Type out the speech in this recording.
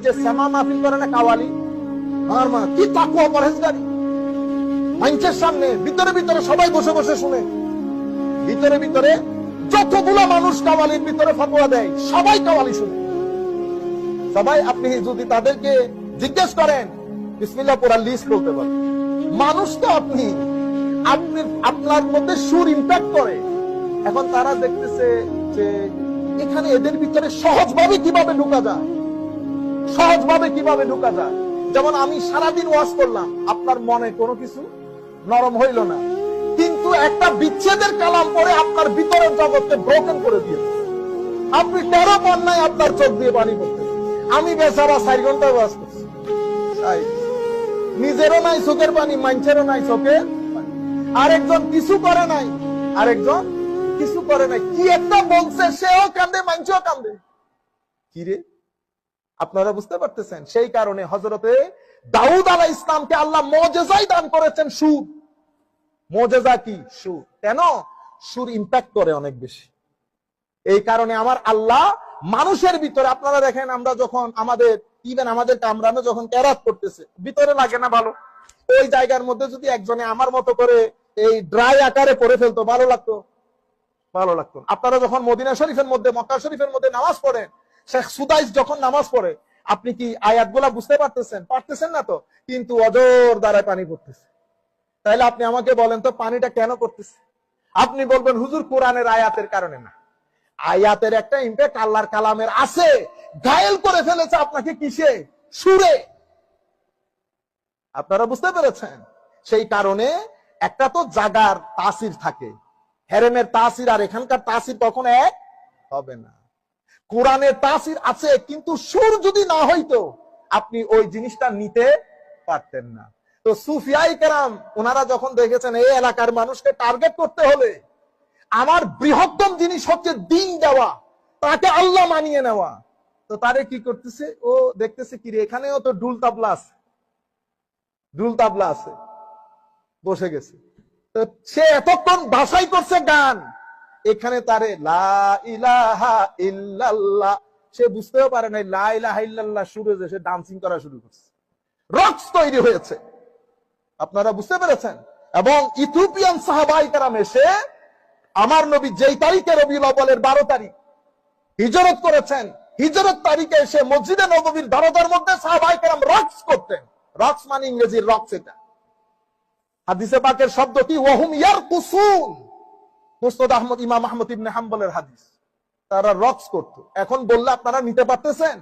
যে শ্যামা মাহফিল করে না কাওয়ালি, আমার মা কি তাকওয়া পরহেজগারি, মানুষের সামনে ভিতরে ভিতরে সবাই বসে বসে শুনে, ভিতরে ভিতরে যতগুলো মানুষ কাওয়ালির ভিতরে ফতোয়া দেয় সবাই কাওয়ালি শুনে। সবাই, আপনি যদি তাদেরকে জিজ্ঞেস করেন বিসমিল্লাহ পুরা লিস্ট বলতে পারেন। মানুষ তো আপনি আপনার মধ্যে সুর ইম্প্যাক্ট করে। এখন তারা দেখতেছে যে এখানে এদের ভিতরে সহজভাবে কিভাবে ঢুকা যায়, সহজভাবে কিভাবে ঢুকা যায়। যেমন আমি সারাদিন ওয়াজ করলাম, আপনার মনে কোনো কিছু নরম হইল না, কিন্তু একটা বিচ্ছেদের কালাম পড়ে আপনার ভিতরের জগৎকে ব্রোকেন করে দিয়েছে। আপনি 13 বন্যায় আপনার চোখ দিয়ে পানি পড়তে। আমি বেচারা 4 ঘন্টা ওয়াজ করছি, নিজেরও নাই চোখের পানি, মানুষেরও নাই চোখের পানি। আরেকজন কিছু করে নাই, আরেকজন কিছু করে নাই, কি একটা বলছে সেও কান্দে, মানুষও কান্দে। কি রে, আপনারা বুঝতে পারতেছেন? সেই কারণে হযরতে দাউদ আলাইহিস ইসলামকে আল্লাহ মুজিজাই দান করেছেন সুর। মুজিজা কি? সুর। কেন? সুর ইম্প্যাক্ট করে অনেক বেশি। এই কারণে আমার আল্লাহ মানুষের ভিতরে, আপনারা দেখেন আমরা যখন আমাদের কামরানো যখন কেরাত করতেছে, ভিতরে লাগে না ভালো? ওই জায়গার মধ্যে যদি একজনে আমার মতো করে এই ড্রাই আকারে পড়ে ফেলতো, ভালো লাগতো? ভালো লাগতো। আপনারা যখন মদিনা শরীফের মধ্যে, মক্কা শরীফের মধ্যে নামাজ পড়েন, শেখ সুদাইস যখন নামাজ পড়ে, আপনি কি আয়াতগুলা বুঝতে পারতেছেন? পারতেছেন না তো, কিন্তু অজর দ্বারায় পানি পড়তেছে। তাহলে আপনি আমাকে বলেন তো পানিটা কেন পড়তেছে? আপনি বলবেন হুজুর কোরআনের আয়াতের কারণে না। আয়াতের একটা ইম্প্যাক্ট আল্লাহর কালামের আছে, ঘায়েল করে ফেলেছে আপনাকে কিসে? সুরে। আপনারা বুঝতে পেরেছেন? সেই কারণে একটা তো জাগার তাসির থাকে, হেরেমের তাসির আর এখানকার তাসির কখন এক হবে না। কোরআনের তাসির আছে, কিন্তু সুর যদি না হইতো আপনি ওই জিনিসটা নিতে পারতেন না। তো সুফিয়াই কেরাম ওনারা যখন দেখেছেন এই এলাকার মানুষকে টার্গেট করতে হলে আমার বৃহত্তম জিনিস হচ্ছে দিন দেওয়া, তাকে আল্লাহ মানিয়ে নেওয়া, তো তারে কি করতেছে? ও দেখতেছে কি রে, এখানেও তো ঢুল তাবলা আছে, ঢুল তাবলা আছে, বসে গেছে। তো সে এতক্ষণ বাসাই করছে গান, এখানে তারে লা ইলাহা ইল্লাল্লাহ, সে বুঝতেও পারে নাই লা ইলাহা ইল্লাল্লাহ শুরু হয়েছে, সে ডান্সিং করা শুরু করছে, রক্স তৈরি হয়েছে। আপনারা বুঝতে পেরেছেন? এবং ইথিওপিয়ান সাহাবায়ে কেরাম এসে আমার নবী যেই তারিখে রবিউল আউয়ালের 12 তারিখ হিজরত করেছেন, হিজরত তারিখে এসে মসজিদে নববীর দরজার মধ্যে সাহাবায়ে কেরাম রক্স করতেন। রক্স মানে ইংরেজির রক্স, এটা হাদিসে পাকের শব্দ কি? ওয়াহুম ইয়ারকুসুন, মুসনাদ আহমদ, ইমাম আহমদ ইবনে হাম্বলের হাদিস। তারা রক্স করত। এখন বললে আপনারা নিতে পারতেছেন?